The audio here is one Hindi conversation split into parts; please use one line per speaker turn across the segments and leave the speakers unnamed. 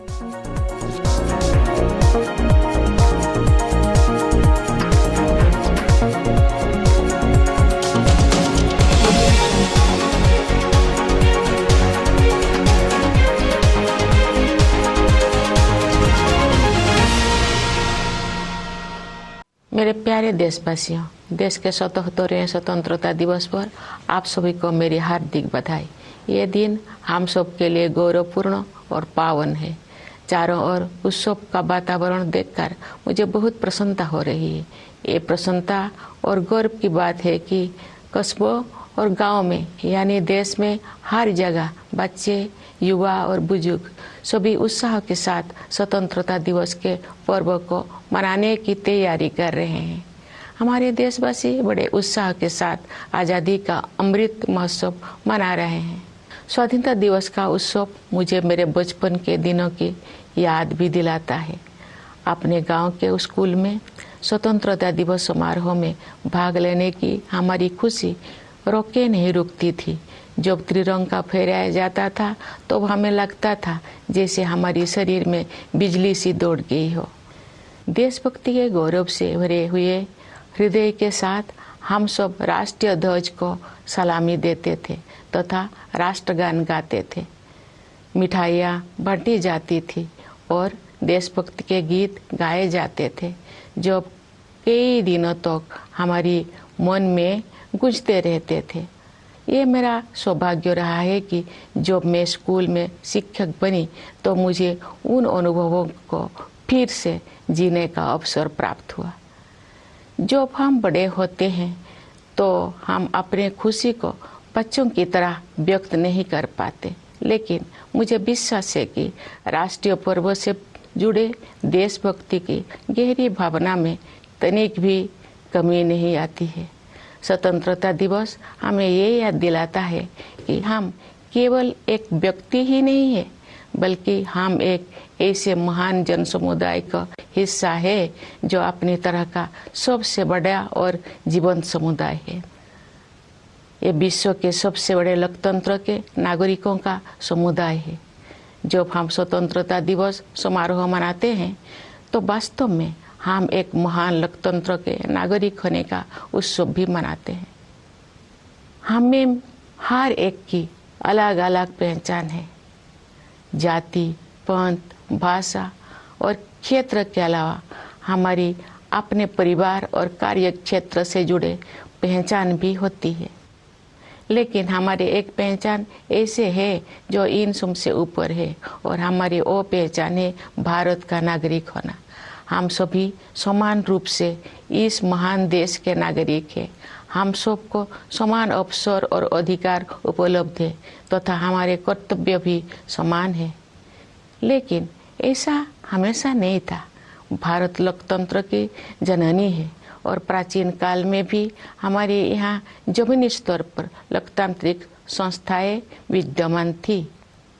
मेरे प्यारे देशवासियों, देश के 77वें स्वतंत्रता दिवस पर आप सभी को मेरी हार्दिक बधाई। ये दिन हम सब के लिए गौरवपूर्ण और पावन है। चारों ओर उत्सव का वातावरण देखकर मुझे बहुत प्रसन्नता हो रही है। ये प्रसन्नता और गौरव की बात है कि कस्बों और गांव में यानी देश में हर जगह बच्चे, युवा और बुजुर्ग सभी उत्साह के साथ स्वतंत्रता दिवस के पर्व को मनाने की तैयारी कर रहे हैं। हमारे देशवासी बड़े उत्साह के साथ आज़ादी का अमृत महोत्सव मना रहे हैं। स्वाधीनता दिवस का उत्सव मुझे मेरे बचपन के दिनों की याद भी दिलाता है। अपने गांव के स्कूल में स्वतंत्रता दिवस समारोह में भाग लेने की हमारी खुशी रोके नहीं रुकती थी। जब त्रिरंगा फहराया जाता था तो हमें लगता था जैसे हमारी शरीर में बिजली सी दौड़ गई हो। देशभक्ति के गौरव से भरे हुए हृदय के साथ हम सब राष्ट्रीय ध्वज को सलामी देते थे तथा राष्ट्रगान गाते थे। मिठाइयाँ बांटी जाती थी और देशभक्ति के गीत गाए जाते थे जो कई दिनों तक हमारी मन में गूंजते रहते थे। ये मेरा सौभाग्य रहा है कि जब मैं स्कूल में शिक्षक बनी तो मुझे उन अनुभवों को फिर से जीने का अवसर प्राप्त हुआ। जब हम बड़े होते हैं तो हम अपने खुशी को बच्चों की तरह व्यक्त नहीं कर पाते, लेकिन मुझे विश्वास है कि राष्ट्रीय पर्व से जुड़े देशभक्ति की गहरी भावना में तनिक भी कमी नहीं आती है। स्वतंत्रता दिवस हमें ये याद दिलाता है कि हम केवल एक व्यक्ति ही नहीं है, बल्कि हम एक ऐसे महान जन समुदाय का हिस्सा है जो अपनी तरह का सबसे बड़ा और जीवंत समुदाय है। ये विश्व के सबसे बड़े लोकतंत्र के नागरिकों का समुदाय है। जब हम स्वतंत्रता दिवस समारोह मनाते हैं तो वास्तव में हम एक महान लोकतंत्र के नागरिक होने का उत्सव भी मनाते हैं। हमें हर एक की अलग अलग पहचान है। जाति, पंथ, भाषा और क्षेत्र के अलावा हमारी अपने परिवार और कार्य क्षेत्र से जुड़े पहचान भी होती है, लेकिन हमारी एक पहचान ऐसे है जो इन सब से ऊपर है और हमारी वो पहचान है भारत का नागरिक होना। हम सभी समान रूप से इस महान देश के नागरिक हैं। हम सबको समान अवसर और अधिकार उपलब्ध है तथा हमारे कर्तव्य भी समान है, लेकिन ऐसा हमेशा नहीं था। भारत लोकतंत्र की जननी है और प्राचीन काल में भी हमारे यहाँ जमीनी स्तर पर लोकतांत्रिक संस्थाएं विद्यमान थी,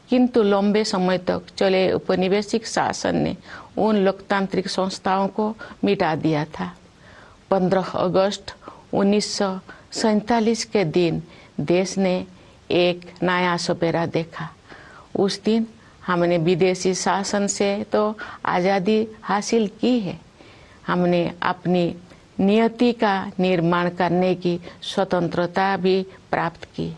किंतु लंबे समय तक चले उपनिवेशिक शासन ने उन लोकतांत्रिक संस्थाओं को मिटा दिया था। 15 अगस्त 1947 के दिन देश ने एक नया सपेरा देखा। उस दिन हमने विदेशी शासन से तो आज़ादी हासिल की है, हमने अपनी नियति का निर्माण करने की स्वतंत्रता भी प्राप्त की।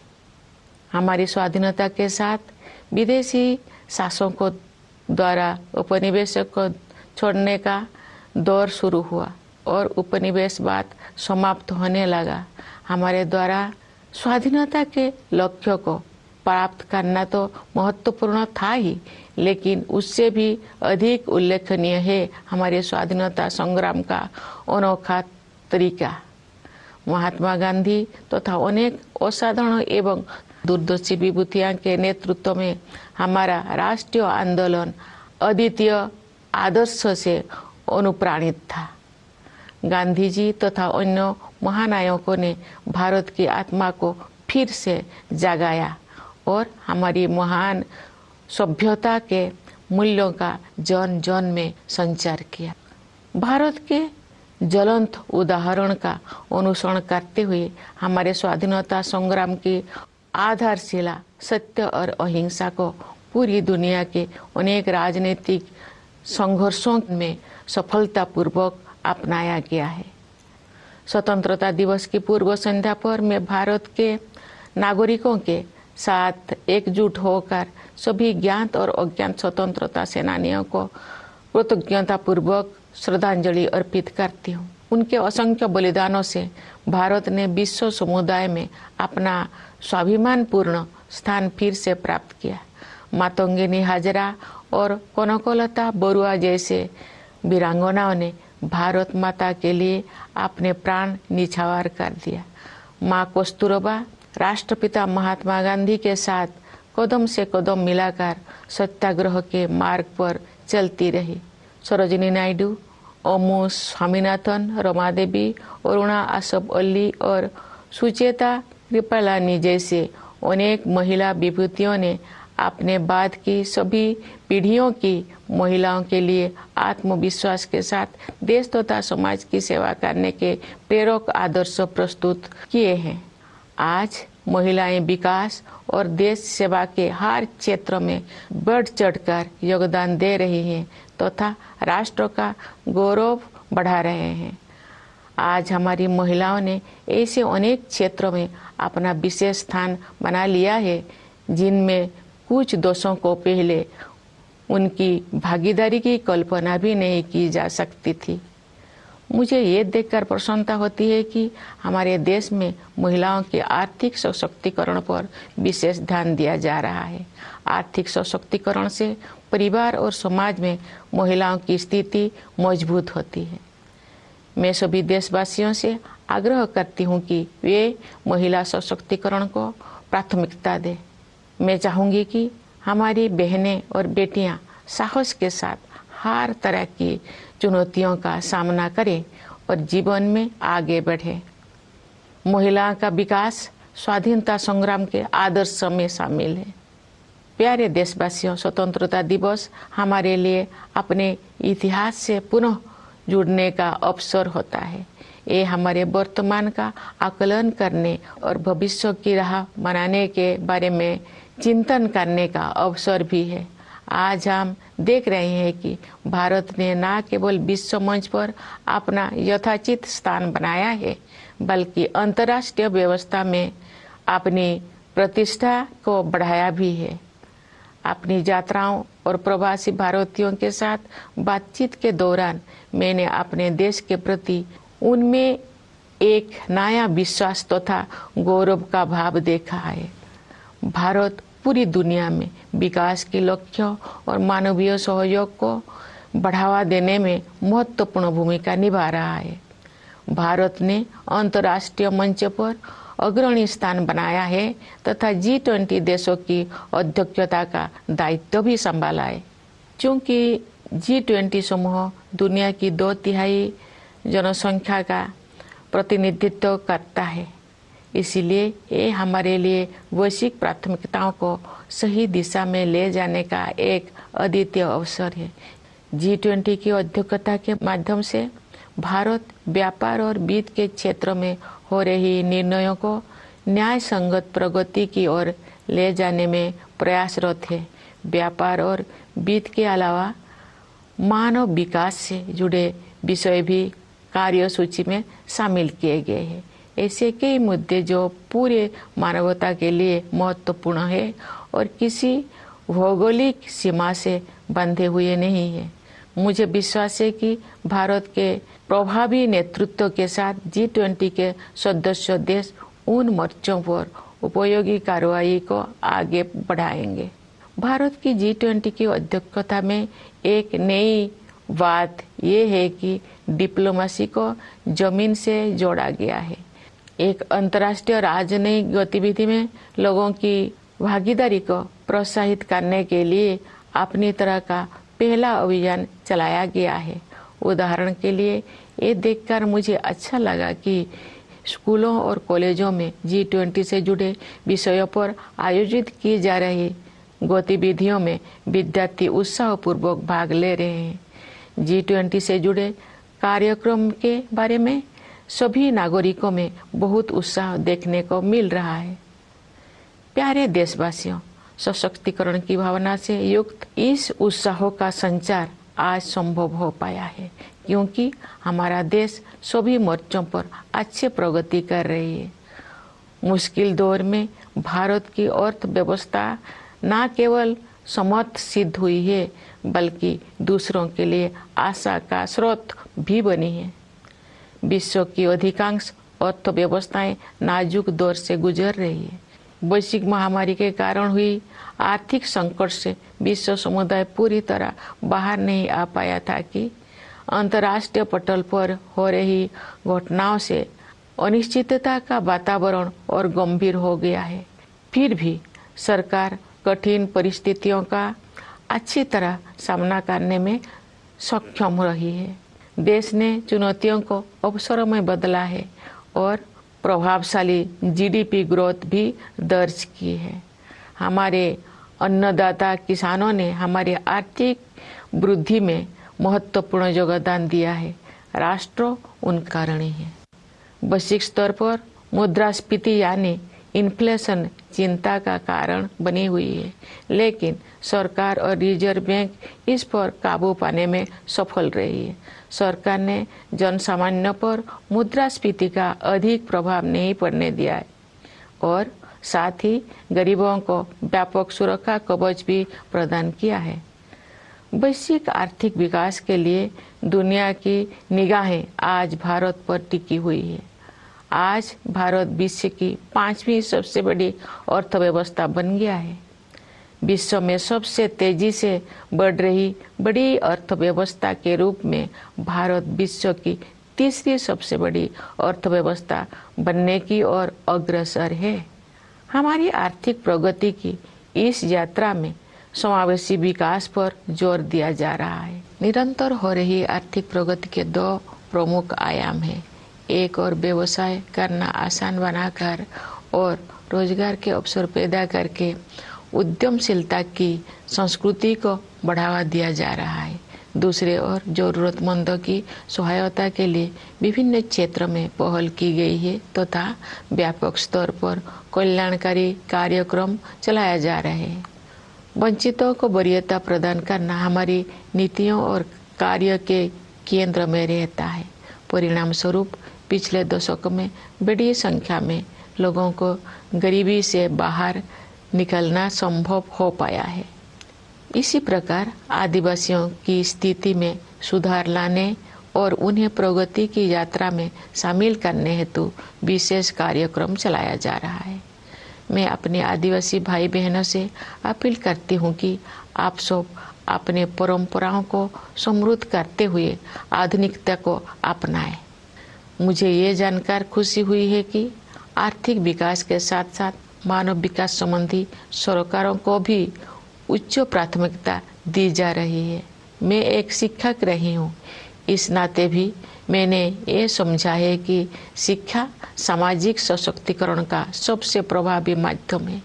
हमारी स्वाधीनता के साथ विदेशी शासकों द्वारा उपनिवेशों को छोड़ने का दौर शुरू हुआ और उपनिवेशवाद समाप्त होने लगा। हमारे द्वारा स्वाधीनता के लक्ष्य को प्राप्त करना तो महत्वपूर्ण था ही, लेकिन उससे भी अधिक उल्लेखनीय है हमारे स्वाधीनता संग्राम का अनोखा तरीका। महात्मा गांधी तथा अनेक असाधारण एवं दूरदर्शी विभूतियों के नेतृत्व में हमारा राष्ट्रीय आंदोलन अद्वितीय आदर्श से अनुप्राणित था। गांधी जी तथा अन्य महानायकों ने भारत की आत्मा को फिर से जगाया और हमारी महान सभ्यता के मूल्यों का जन जन में संचार किया। भारत के ज्वलंत उदाहरण का अनुसरण करते हुए हमारे स्वाधीनता संग्राम की आधारशिला सत्य और अहिंसा को पूरी दुनिया के अनेक राजनीतिक संघर्षों में सफलतापूर्वक अपनाया गया है। स्वतंत्रता दिवस की पूर्व संध्या पर मैं भारत के नागरिकों के साथ एकजुट होकर सभी ज्ञात और अज्ञात स्वतंत्रता सेनानियों को कृतज्ञतापूर्वक श्रद्धांजलि अर्पित करती हूँ। उनके असंख्य बलिदानों से भारत ने विश्व समुदाय में अपना स्वाभिमानपूर्ण स्थान फिर से प्राप्त किया। मातंगिनी हाजरा और कनकलता बरुआ जैसे वीरांगनाओं ने भारत माता के लिए अपने प्राण निछावर कर दिया। माँ कस्तूरबा राष्ट्रपिता महात्मा गांधी के साथ कदम से कदम मिलाकर सत्याग्रह के मार्ग पर चलती रही। सरोजिनी नायडू, अमू स्वामीनाथन, रमा देवी, अरुणा आसफ अली और सुचेता कृपलानी जैसे अनेक महिला विभूतियों ने अपने बाद की सभी पीढ़ियों की महिलाओं के लिए आत्मविश्वास के साथ देश तथा समाज की सेवा करने के प्रेरक आदर्श प्रस्तुत किए हैं। आज महिलाएं विकास और देश सेवा के हर क्षेत्र में बढ़ चढ़कर योगदान दे रही हैं तथा राष्ट्र का गौरव बढ़ा रहे हैं। आज हमारी महिलाओं ने ऐसे अनेक क्षेत्रों में अपना विशेष स्थान बना लिया है जिनमें कुछ दशकों को पहले उनकी भागीदारी की कल्पना भी नहीं की जा सकती थी। मुझे ये देखकर प्रसन्नता होती है कि हमारे देश में महिलाओं के आर्थिक सशक्तिकरण पर विशेष ध्यान दिया जा रहा है। आर्थिक सशक्तिकरण से परिवार और समाज में महिलाओं की स्थिति मजबूत होती है। मैं सभी देशवासियों से आग्रह करती हूँ कि वे महिला सशक्तिकरण को प्राथमिकता दें। मैं चाहूँगी कि हमारी बहनें और बेटियाँ साहस के साथ हर तरह की चुनौतियों का सामना करें और जीवन में आगे बढ़ें। महिलाओं का विकास स्वाधीनता संग्राम के आदर्श में शामिल है। प्यारे देशवासियों, स्वतंत्रता दिवस हमारे लिए अपने इतिहास से पुनः जुड़ने का अवसर होता है। ये हमारे वर्तमान का आकलन करने और भविष्य की राह बनाने के बारे में चिंतन करने का अवसर भी है। आज हम देख रहे हैं कि भारत ने न केवल विश्व मंच पर अपना यथाचित स्थान बनाया है, बल्कि अंतर्राष्ट्रीय व्यवस्था में अपनी प्रतिष्ठा को बढ़ाया भी है। अपनी यात्राओं और प्रवासी भारतीयों के साथ बातचीत के दौरान मैंने अपने देश के प्रति उनमें एक नया विश्वास तथा गौरव का भाव देखा है। भारत पूरी दुनिया में विकास के लक्ष्यों और मानवीय सहयोग को बढ़ावा देने में महत्वपूर्ण भूमिका निभा रहा है। भारत ने अंतर्राष्ट्रीय मंच पर अग्रणी स्थान बनाया है तथा G20 देशों की अध्यक्षता का दायित्व भी संभाला है। चूंकि G20 समूह दुनिया की 2/3 जनसंख्या का प्रतिनिधित्व करता है, इसीलिए ये हमारे लिए वैश्विक प्राथमिकताओं को सही दिशा में ले जाने का एक अद्वितीय अवसर है। G20 की अध्यक्षता के माध्यम से भारत व्यापार और वित्त के क्षेत्र में हो रही निर्णयों को न्याय संगत प्रगति की ओर ले जाने में प्रयासरत है। व्यापार और वित्त के अलावा मानव विकास से जुड़े विषय भी कार्यसूची में शामिल किए गए हैं। ऐसे कई मुद्दे जो पूरे मानवता के लिए महत्वपूर्ण है और किसी भौगोलिक सीमा से बंधे हुए नहीं है। मुझे विश्वास है कि भारत के प्रभावी नेतृत्व के साथ G20 के सदस्य देश उन मोर्चों पर उपयोगी कार्रवाई को आगे बढ़ाएंगे। भारत की G20 की अध्यक्षता में एक नई बात यह है कि डिप्लोमेसी को जमीन से जोड़ा गया है। एक अंतर्राष्ट्रीय राजनयिक गतिविधि में लोगों की भागीदारी को प्रोत्साहित करने के लिए अपनी तरह का पहला अभियान चलाया गया है। उदाहरण के लिए ये देखकर मुझे अच्छा लगा कि स्कूलों और कॉलेजों में G20 से जुड़े विषयों पर आयोजित की जा रही गतिविधियों में विद्यार्थी उत्साहपूर्वक भाग ले रहे हैं। G20 से जुड़े कार्यक्रम के बारे में सभी नागरिकों में बहुत उत्साह देखने को मिल रहा है। प्यारे देशवासियों, सशक्तिकरण की भावना से युक्त इस उत्साह का संचार आज संभव हो पाया है, क्योंकि हमारा देश सभी मोर्चों पर अच्छी प्रगति कर रही है। मुश्किल दौर में भारत की अर्थव्यवस्था न केवल समर्थ सिद्ध हुई है, बल्कि दूसरों के लिए आशा का स्रोत भी बनी है। विश्व की अधिकांश अर्थव्यवस्थाएं नाजुक दौर से गुजर रही है। वैश्विक महामारी के कारण हुई आर्थिक संकट से विश्व समुदाय पूरी तरह बाहर नहीं आ पाया था कि अंतर्राष्ट्रीय पटल पर हो रही घटनाओं से अनिश्चितता का वातावरण और गंभीर हो गया है। फिर भी सरकार कठिन परिस्थितियों का अच्छी तरह सामना करने में सक्षम रही है। देश ने चुनौतियों को अवसरों में बदला है और प्रभावशाली जीडीपी ग्रोथ भी दर्ज की है। हमारे अन्नदाता किसानों ने हमारी आर्थिक वृद्धि में महत्वपूर्ण योगदान दिया है। राष्ट्र उनका ऋणी है। वैश्विक स्तर पर मुद्रास्फीति यानी इन्फ्लेशन चिंता का कारण बनी हुई है, लेकिन सरकार और रिजर्व बैंक इस पर काबू पाने में सफल रही है। सरकार ने जनसामान्य पर मुद्रास्फीति का अधिक प्रभाव नहीं पड़ने दिया है और साथ ही गरीबों को व्यापक सुरक्षा कवच भी प्रदान किया है। वैश्विक आर्थिक विकास के लिए दुनिया की निगाहें आज भारत पर टिकी हुई है। आज भारत विश्व की 5वीं सबसे बड़ी अर्थव्यवस्था बन गया है। विश्व में सबसे तेजी से बढ़ रही बड़ी अर्थव्यवस्था के रूप में भारत विश्व की 3री सबसे बड़ी अर्थव्यवस्था बनने की ओर अग्रसर है। हमारी आर्थिक प्रगति की इस यात्रा में समावेशी विकास पर जोर दिया जा रहा है। निरंतर हो रही आर्थिक प्रगति के 2 प्रमुख आयाम हैं। एक और व्यवसाय करना आसान बनाकर और रोजगार के अवसर पैदा करके उद्यमशीलता की संस्कृति को बढ़ावा दिया जा रहा है। दूसरे ओर जरूरतमंदों की सहायता के लिए विभिन्न क्षेत्रों में पहल की गई है तथा व्यापक स्तर पर कल्याणकारी कार्यक्रम चलाया जा रहे हैं। वंचितों को वरीयता प्रदान करना हमारी नीतियों और कार्य के केंद्र में रहता है। परिणाम स्वरूप पिछले दशक में बड़ी संख्या में लोगों को गरीबी से बाहर निकलना संभव हो पाया है। इसी प्रकार आदिवासियों की स्थिति में सुधार लाने और उन्हें प्रगति की यात्रा में शामिल करने हेतु विशेष कार्यक्रम चलाया जा रहा है। मैं अपने आदिवासी भाई बहनों से अपील करती हूँ कि आप सब अपने परंपराओं को समृद्ध करते हुए आधुनिकता को अपनाएं। मुझे ये जानकर खुशी हुई है कि आर्थिक विकास के साथ साथ मानव विकास संबंधी सरकारों को भी उच्च प्राथमिकता दी जा रही है। मैं एक शिक्षक रही हूँ, इस नाते भी मैंने ये समझा है कि शिक्षा सामाजिक सशक्तिकरण का सबसे प्रभावी माध्यम है।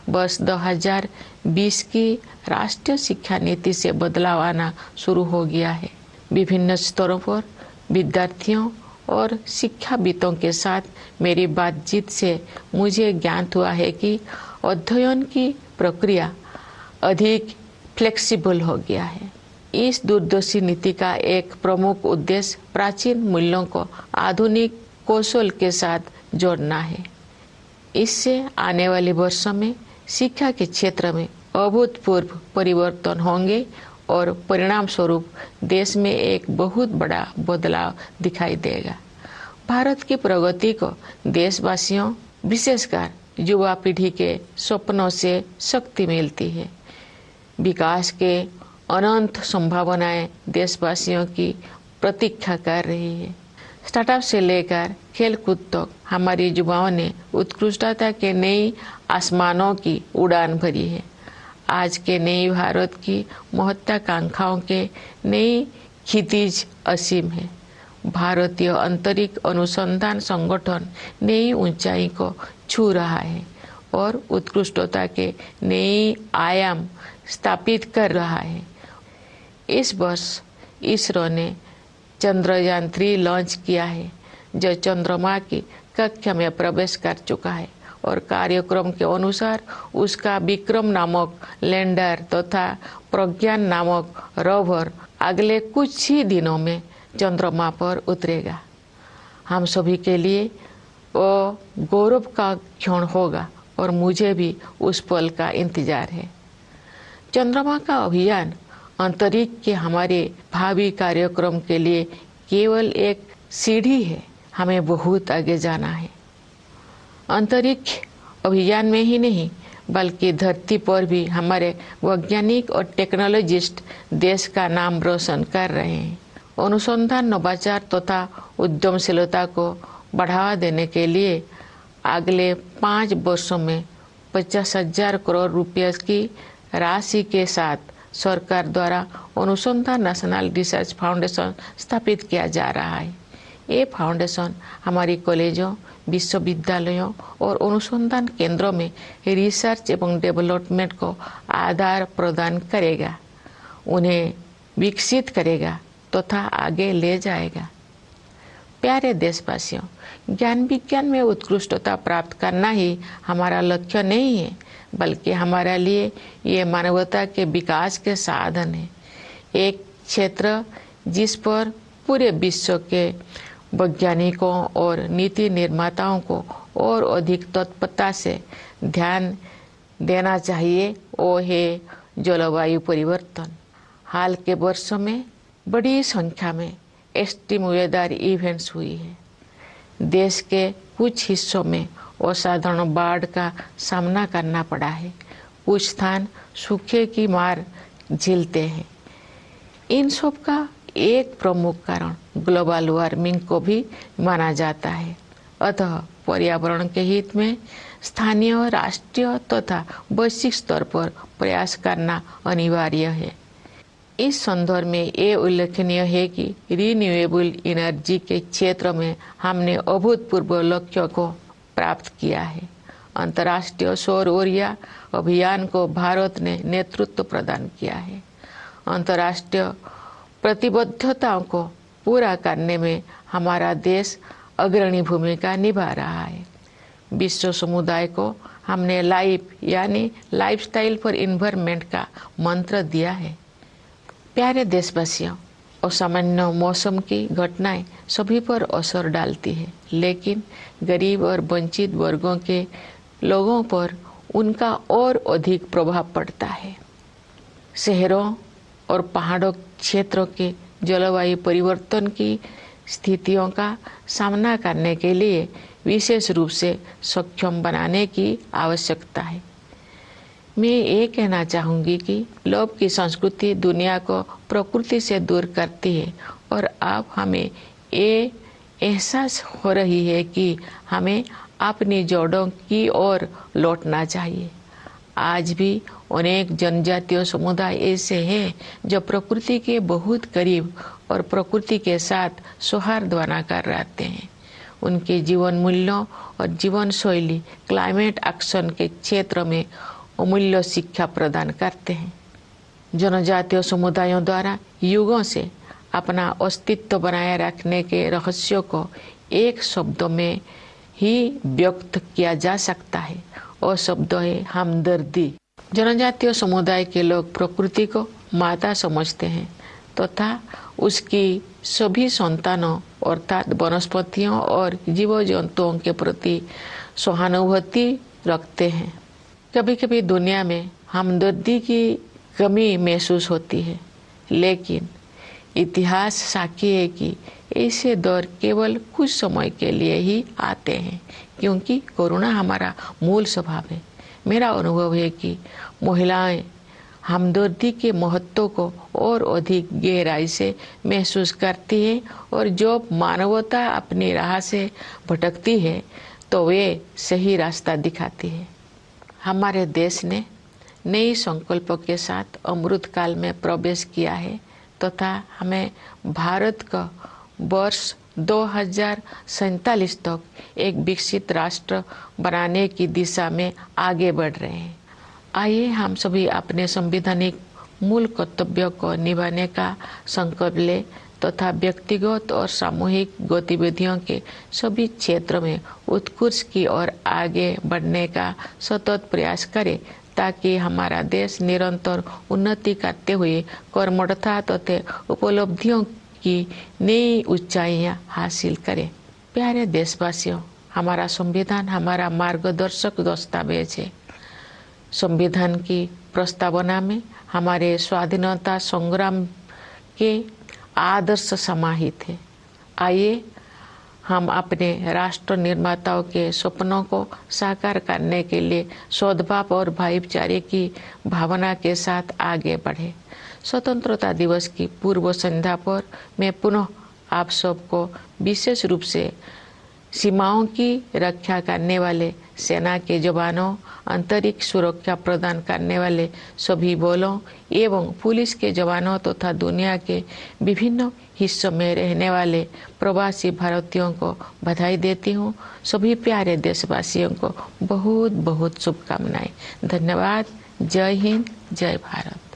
वर्ष 2020 की राष्ट्रीय शिक्षा नीति से बदलाव आना शुरू हो गया है। विभिन्न स्तरों पर विद्यार्थियों और शिक्षाविदों के साथ मेरी बातचीत से मुझे ज्ञात हुआ है कि अध्ययन की प्रक्रिया अधिक फ्लेक्सिबल हो गया है। इस दूरदर्शी नीति का एक प्रमुख उद्देश्य प्राचीन मूल्यों को आधुनिक कौशल के साथ जोड़ना है। इससे आने वाले वर्षों में शिक्षा के क्षेत्र में अभूतपूर्व परिवर्तन होंगे और परिणाम स्वरूप देश में एक बहुत बड़ा बदलाव दिखाई देगा। भारत की प्रगति को देशवासियों, विशेषकर युवा पीढ़ी के सपनों से शक्ति मिलती है। विकास के अनंत संभावनाएं देशवासियों की प्रतीक्षा कर रही है। स्टार्टअप से लेकर खेलकूद तक हमारे युवाओं ने उत्कृष्टता के नई आसमानों की उड़ान भरी है। आज के नई भारत की महत्वाकांक्षाओं के नई क्षितिज असीम है। भारतीय अंतरिक्ष अनुसंधान संगठन नई ऊंचाई को छू रहा है और उत्कृष्टता के नए आयाम स्थापित कर रहा है। इस वर्ष इसरो ने चंद्रयान 3 लॉन्च किया है, जो चंद्रमा की कक्षा में प्रवेश कर चुका है और कार्यक्रम के अनुसार उसका विक्रम नामक लैंडर तथा प्रज्ञान नामक रोवर अगले कुछ ही दिनों में चंद्रमा पर उतरेगा। हम सभी के लिए वो गौरव का क्षण होगा और मुझे भी उस पल का इंतजार है। चंद्रमा का अभियान अंतरिक्ष के हमारे भावी कार्यक्रम के लिए केवल एक सीढ़ी है। हमें बहुत आगे जाना है। अंतरिक्ष अभियान में ही नहीं बल्कि धरती पर भी हमारे वैज्ञानिक और टेक्नोलॉजिस्ट देश का नाम रोशन कर रहे हैं। अनुसंधान, नवाचार तथा उद्यमशीलता को बढ़ावा देने के लिए अगले 5 वर्षों में 50,000 करोड़ रुपये की राशि के साथ सरकार द्वारा अनुसंधान नेशनल रिसर्च फाउंडेशन स्थापित किया जा रहा है। ये फाउंडेशन हमारी कॉलेजों, विश्वविद्यालयों और अनुसंधान केंद्रों में रिसर्च एवं डेवलपमेंट को आधार प्रदान करेगा, उन्हें विकसित करेगा तथा आगे ले जाएगा। प्यारे देशवासियों, ज्ञान विज्ञान में उत्कृष्टता प्राप्त करना ही हमारा लक्ष्य नहीं है, बल्कि हमारे लिए ये मानवता के विकास के साधन है। एक क्षेत्र जिस पर पूरे विश्व के वैज्ञानिकों और नीति निर्माताओं को और अधिक तत्परता से ध्यान देना चाहिए वो है जलवायु परिवर्तन। हाल के वर्षों में बड़ी संख्या में एक्सट्रीम वेदर इवेंट्स हुई है। देश के कुछ हिस्सों में असाधारण बाढ़ का सामना करना पड़ा है। कुछ स्थान सूखे की मार झेलते हैं। इन सब का एक प्रमुख कारण ग्लोबल वार्मिंग को भी माना जाता है। अतः पर्यावरण के हित में स्थानीय, राष्ट्रीय तथा वैश्विक स्तर पर प्रयास करना अनिवार्य है। इस संदर्भ में ये उल्लेखनीय है कि रिन्यूएबल एनर्जी के क्षेत्र में हमने अभूतपूर्व लक्ष्यों को प्राप्त किया है। अंतर्राष्ट्रीय सौर ऊर्जा अभियान को भारत ने नेतृत्व प्रदान किया है। अंतर्राष्ट्रीय प्रतिबद्धताओं को पूरा करने में हमारा देश अग्रणी भूमिका निभा रहा है। विश्व समुदाय को हमने लाइफ यानी लाइफस्टाइल फॉर एनवायरनमेंट का मंत्र दिया है। प्यारे देशवासियों, असामान्य मौसम की घटनाएं सभी पर असर डालती है, लेकिन गरीब और वंचित वर्गों के लोगों पर उनका और अधिक प्रभाव पड़ता है। शहरों और पहाड़ों क्षेत्रों के जलवायु परिवर्तन की स्थितियों का सामना करने के लिए विशेष रूप से सक्षम बनाने की आवश्यकता है। मैं ये कहना चाहूँगी कि लोभ की संस्कृति दुनिया को प्रकृति से दूर करती है और अब हमें ये एहसास हो रही है कि हमें अपनी जड़ों की ओर लौटना चाहिए। आज भी अनेक जनजातीय समुदाय ऐसे हैं जो प्रकृति के बहुत करीब और प्रकृति के साथ सौहार्द बनाकर रहते हैं। उनके जीवन मूल्यों और जीवन शैली क्लाइमेट एक्शन के क्षेत्र में अमूल्य शिक्षा प्रदान करते हैं। जनजातीय समुदायों द्वारा युगों से अपना अस्तित्व बनाए रखने के रहस्यों को एक शब्द में ही व्यक्त किया जा सकता है और शब्द है हमदर्दी। जनजातीय समुदाय के लोग प्रकृति को माता समझते हैं तथा उसकी सभी संतानों अर्थात वनस्पतियों और जीव जंतुओं के प्रति सहानुभूति रखते हैं। कभी कभी दुनिया में हमदर्दी की कमी महसूस होती है, लेकिन इतिहास साक्षी है कि ऐसे दौर केवल कुछ समय के लिए ही आते हैं, क्योंकि करुणा हमारा मूल स्वभाव है। मेरा अनुभव है कि महिलाएं हमदर्दी के महत्व को और अधिक गहराई से महसूस करती है और जो मानवता अपनी राह से भटकती है तो वे सही रास्ता दिखाती है। हमारे देश ने नई संकल्पों के साथ अमृत काल में प्रवेश किया है तथा हमें भारत का वर्ष 2047 तक एक विकसित राष्ट्र बनाने की दिशा में आगे बढ़ रहे हैं। आइए हम सभी अपने संवैधानिक मूल कर्तव्यों को निभाने का संकल्प लें तथा व्यक्तिगत और सामूहिक गतिविधियों के सभी क्षेत्रों में उत्कृष्ट की ओर आगे बढ़ने का सतत प्रयास करें, ताकि हमारा देश निरंतर उन्नति करते हुए कर्मठता तथा उपलब्धियों की नई ऊंचाइयां हासिल करे। प्यारे देशवासियों, हमारा संविधान हमारा मार्गदर्शक दस्तावेज है। संविधान की प्रस्तावना में हमारे स्वाधीनता संग्राम के आदर्श समाहित है। आइए हम अपने राष्ट्र निर्माताओं के सपनों को साकार करने के लिए सद्भाव और भाईचारे की भावना के साथ आगे बढ़े। स्वतंत्रता दिवस की पूर्व संध्या पर मैं पुनः आप सबको विशेष रूप से सीमाओं की रक्षा करने वाले सेना के जवानों, अंतरिक्ष सुरक्षा प्रदान करने वाले सभी बलों एवं पुलिस के जवानों तथा दुनिया के विभिन्न हिस्सों में रहने वाले प्रवासी भारतीयों को बधाई देती हूँ। सभी प्यारे देशवासियों को बहुत बहुत शुभकामनाएं। धन्यवाद। जय हिंद, जय भारत।